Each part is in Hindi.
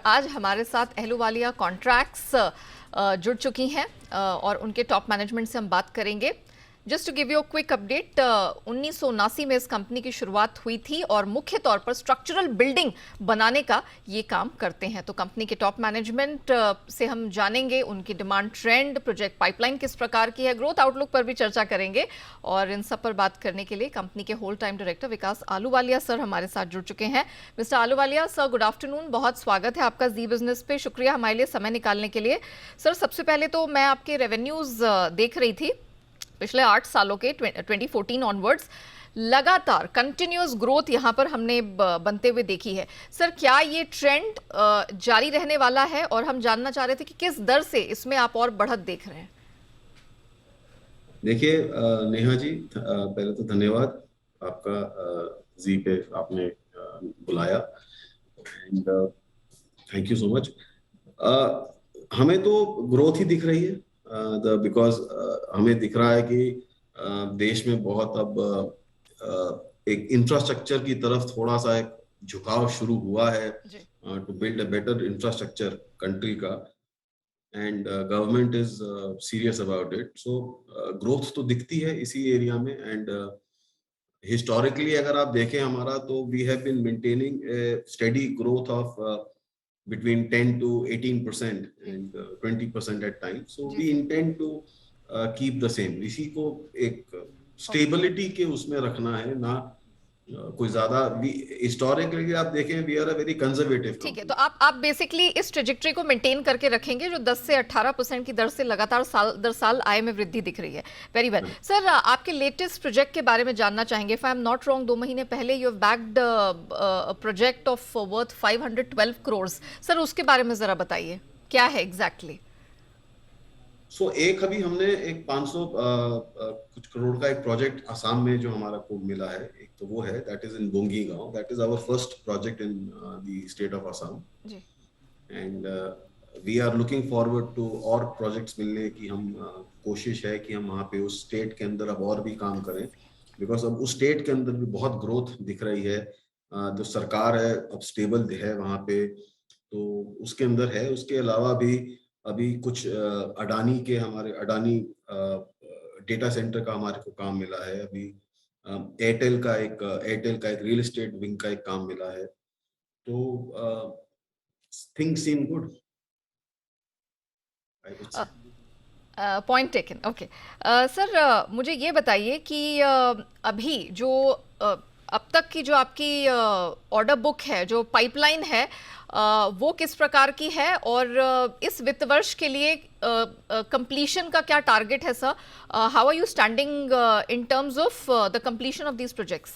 आज हमारे साथ अहलूवालिया कॉन्ट्रैक्ट्स जुड़ चुकी हैं और उनके टॉप मैनेजमेंट से हम बात करेंगे। Just to give you quick update, 1979 में इस कंपनी की शुरुआत हुई थी और मुख्य तौर पर स्ट्रक्चरल बिल्डिंग बनाने का ये काम करते हैं। तो कंपनी के टॉप मैनेजमेंट से हम जानेंगे उनकी डिमांड ट्रेंड, प्रोजेक्ट पाइपलाइन किस प्रकार की है, ग्रोथ आउटलुक पर भी चर्चा करेंगे। और इन सब पर बात करने के लिए कंपनी के होल टाइम डायरेक्टर विकास आलूवालिया सर हमारे साथ जुड़ चुके हैं। Mister Ahluwalia sir, good afternoon, बहुत स्वागत है आपका जी बिजनेस पे। शुक्रिया हमारे लिए समय निकालने के लिए। सर, सबसे पहले तो मैं आपके रेवेन्यूज देख रही थी पिछले 8 सालों के 2014 ऑनवर्ड्स, लगातार कंटिन्यूअस ग्रोथ यहां पर हमने बनते हुए देखी है। सर, क्या ये ट्रेंड जारी रहने वाला है? और हम जानना चाह रहे थे कि किस दर से इसमें आप और बढ़त देख रहे हैं। देखिए नेहा जी, पहले तो धन्यवाद आपका, जी पे आपने बुलाया and thank you so much. हमें तो ग्रोथ ही दिख रही है, बिकॉज हमें दिख रहा है कि देश में बहुत अब एक इंफ्रास्ट्रक्चर की तरफ थोड़ा सा एक झुकाव शुरू हुआ है to build a better infrastructure country का, and government is serious about it. So growth तो दिखती है इसी एरिया में, एंड हिस्टोरिकली अगर आप देखें हमारा, तो we have been maintaining steady growth of between 10 to 18% and 20% at times. So we intend to keep the same. इसी को एक स्टेबिलिटी के उसमें रखना है, ना कोई ज्यादा। हिस्टोरिकली आप देखें, we are a very conservative. ठीक है, तो आप बेसिकली इस ट्रेजेक्टरी को मेंटेन करके रखेंगे जो 10 से 18% की दर से लगातार साल दर साल आय में वृद्धि दिख रही है। वेरी वेल सर, आपके लेटेस्ट प्रोजेक्ट के बारे में जानना चाहेंगे। If I am not wrong, 2 महीने पहले you have backed project of worth 512 crore. Sir, उसके बारे में जरा बताइए, क्या है एग्जैक्टली? सो एक अभी हमने एक 500 कुछ करोड़ का एक प्रोजेक्ट आसाम में जो हमारा को मिला है, एक तो वो है, that is in Bongaigaon. That is our first project in the state of Assam ji. And we are looking forward to और प्रोजेक्ट्स मिलने की हम कोशिश है कि हम वहाँ पे उस स्टेट के अंदर अब और भी काम करें, बिकॉज अब उस स्टेट के अंदर भी बहुत ग्रोथ दिख रही है। जो सरकार है अब स्टेबल है वहाँ पे, तो उसके अंदर है। उसके अलावा भी अभी कुछ अडानी के, हमारे अडानी डेटा सेंटर का हमारे को काम मिला है। अभी एयरटेल का एक रियल एस्टेट विंग का एक काम मिला है। तो things seem good, I would say. Point taken, okay. Sir, मुझे ये बताइए कि अभी जो अब तक की जो आपकी ऑर्डर बुक है, जो पाइपलाइन है, वो किस प्रकार की है? और इस वित्त वर्ष के लिए कंप्लीशन का क्या टारगेट है sir? How are you standing in terms of the completion of these projects?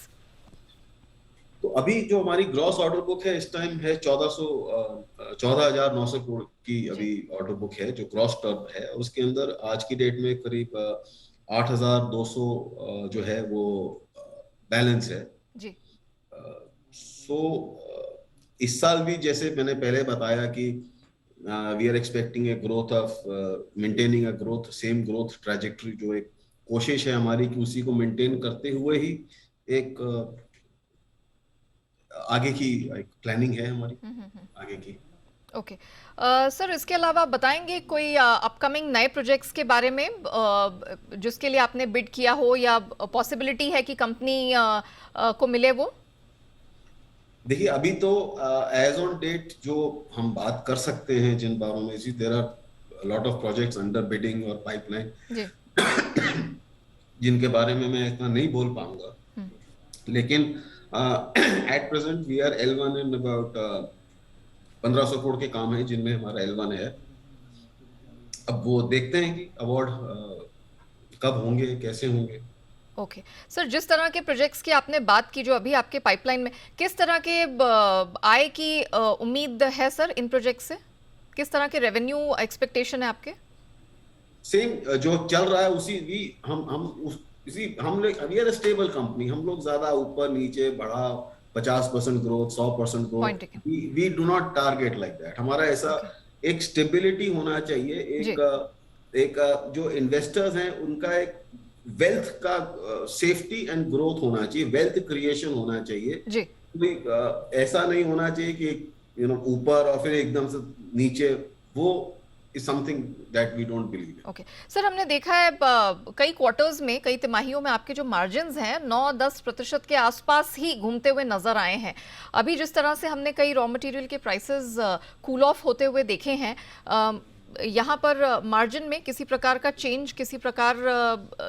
तो अभी जो हमारी ग्रॉस ऑर्डर बुक है इस टाइम है 14,900 करोड़ की अभी ऑर्डर बुक है, जो ग्रॉस टर्म है। उसके अंदर आज की डेट में करीब 8,200 जो है वो बैलेंस है जी। सो इस साल भी, जैसे मैंने पहले बताया कि we are expecting a growth of maintaining a growth, same growth trajectory. जो एक कोशिश है हमारी कि उसी को मेंटेन करते हुए ही एक आगे की एक प्लानिंग है हमारी आगे की। ओके सर, इसके अलावा बताएंगे कोई अपकमिंग नए प्रोजेक्ट्स के बारे में जिसके लिए आपने बिड किया हो, या पॉसिबिलिटी है कि कंपनी को मिले वो? देखिए अभी तो एज ऑन डेट जो हम बात कर सकते हैं जिन बारों में, ji there are lot of projects under bidding और पाइपलाइन जिनके बारे में मैं इतना नहीं बोल पाऊंगा, लेकिन at present we are L1 in about 1500 crore के काम है जिनमें हमारा L1 है। अब वो देखते हैं कि अवार्ड कब होंगे, कैसे होंगे। ओके सर, जिस तरह के प्रोजेक्ट्स की आपने बात की जो अभी आपके पाइपलाइन में, किस तरह के आय की उम्मीद है सर इन प्रोजेक्ट से? किस तरह के रेवेन्यू एक्सपेक्टेशन है आपके? सेम जो चल रहा है उसी हम लोग वी आर स्टेबल कंपनी। हम लोग ज्यादा ऊपर नीचे बढ़ा 50% growth, 100% growth, we do not target like that. हमारा ऐसा एक स्टेबिलिटी होना चाहिए। एक जो इन्वेस्टर्स हैं उनका एक वेल्थ का सेफ्टी एंड ग्रोथ होना चाहिए, वेल्थ क्रिएशन होना चाहिए जी। ऐसा नहीं होना चाहिए कि ऊपर और फिर एकदम से नीचे, वो is something that we don't believe. Okay sir, हमने देखा है कई क्वार्टर्स में, कई तिमाहियों में आपके जो मार्जिन्स हैं 9-10% के आसपास ही घूमते हुए नजर आए हैं। अभी जिस तरह से हमने कई रॉ मटेरियल के प्राइसेस कूल ऑफ होते हुए देखे हैं, यहाँ पर मार्जिन में किसी प्रकार का चेंज, किसी प्रकार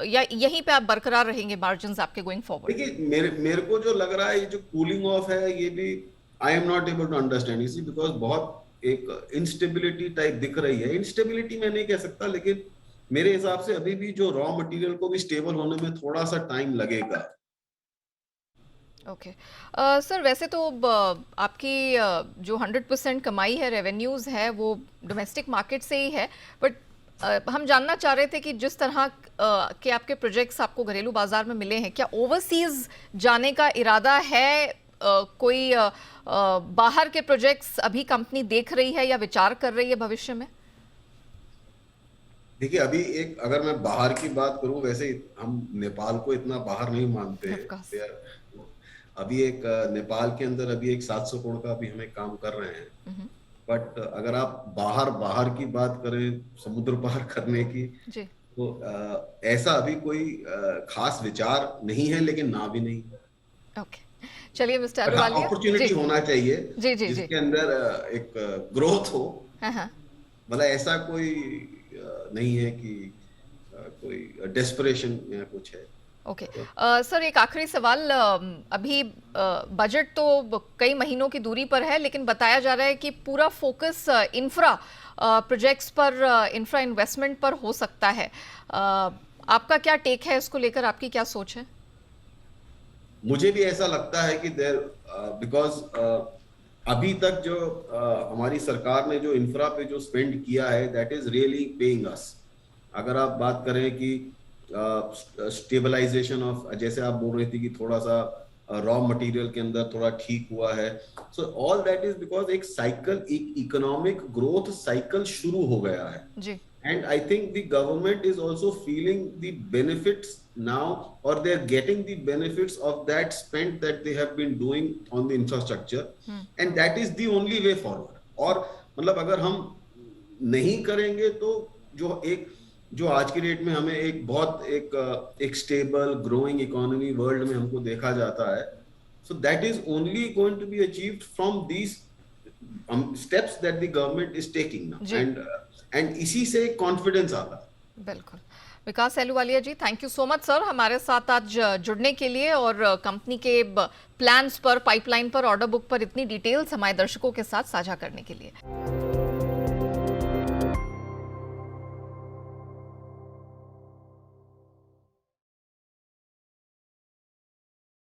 या यहीं पे आप बरकरार रहेंगे मार्जिन्स आपके गोइंग फॉरवर्ड? देखिए, मेरे को जो लग रहा है, ये जो कूलिंग ऑफ है, ये भी I am not able to understand इसी, बिकॉज बहुत एक इंस्टेबिलिटी टाइप दिख रही है। इंस्टेबिलिटी मैं नहीं कह सकता, लेकिन मेरे हिसाब से अभी भी जो रॉ मटेरियल को भी स्टेबल होने में थोड़ा सा टाइम लगेगा। ओके सर, वैसे तो आपकी जो 100% कमाई है, रेवेन्यूज़ है, वो डोमेस्टिक मार्केट से ही है, बट हम जानना चाह रहे थे कि जिस तरह के आपके प्रोजेक्ट्स आपको घरेलू बाजार में मिले हैं, क्या ओवरसीज जाने का इरादा है? कोई बाहर के प्रोजेक्ट्स अभी कंपनी देख रही है या विचार कर रही है भविष्य में? देखिए, अभी एक अगर मैं बाहर की बात करूं, वैसे हम नेपाल को इतना बाहर नहीं मानते Of course. हैं। अभी एक नेपाल के अंदर अभी एक 700 करोड़ का अभी हमें काम कर रहे हैं। बट अगर आप बाहर बाहर की बात करें, समुद्र पार करने की, जी तो ऐसा अभी कोई खास विचार नहीं है, लेकिन ना भी नहीं। ओके, चलिए मिस्टर बट हाँ, अहलूवालिया अपॉर्चुनिटी जी होना चाहिए जी जी जी जिसके अंदर एक ग्रोथ हो। हाँ हाँ मतलब ऐसा कोई नहीं है कि कोई डेस्परेशन या कुछ है। ओके सर, एक आखिरी सवाल। अभी बजट तो कई महीनों की दूरी पर है, लेकिन बताया जा रहा है कि पूरा फोकस इंफ्रा प्रोजेक्ट्स पर, इंफ्रा इन्वेस्टमेंट पर हो सकता है। आपका क्या टेक है इसको लेकर, आपकी क्या सोच है? मुझे भी ऐसा लगता है कि देर बिकॉज अभी तक जो हमारी सरकार ने जो इंफ्रा पे जो स्पेंड किया है, दैट इज रियली पेइंग अस। अगर आप बात करें कि स्टेबलाइजेशन ऑफ, जैसे आप बोल रही थी कि थोड़ा सा रॉ मटेरियल के अंदर थोड़ा ठीक हुआ है, so all that is because एक साइकिल, एक इकोनॉमिक ग्रोथ साइकिल शुरू हो गया है। जी And I think the government is also feeling the benefits now, or they're getting the benefits of that spend that they have been doing on the infrastructure, and that is the only way forward. और मतलब अगर हम नहीं करेंगे तो जो आज की डेट में हमें एक बहुत एक स्टेबल ग्रोइंग इकोनॉमी वर्ल्ड में हमको देखा जाता है, so that is only going to be achieved from these steps that the government is taking now, and इसी से कॉन्फिडेंस आता है। बिल्कुल। Vikas Ahluwalia ji, thank you so much sir, हमारे साथ आज जुड़ने के लिए और कंपनी के प्लान्स पर, पाइपलाइन पर, ऑर्डर बुक पर इतनी डिटेल्स हमारे दर्शकों के साथ साझा करने के लिए।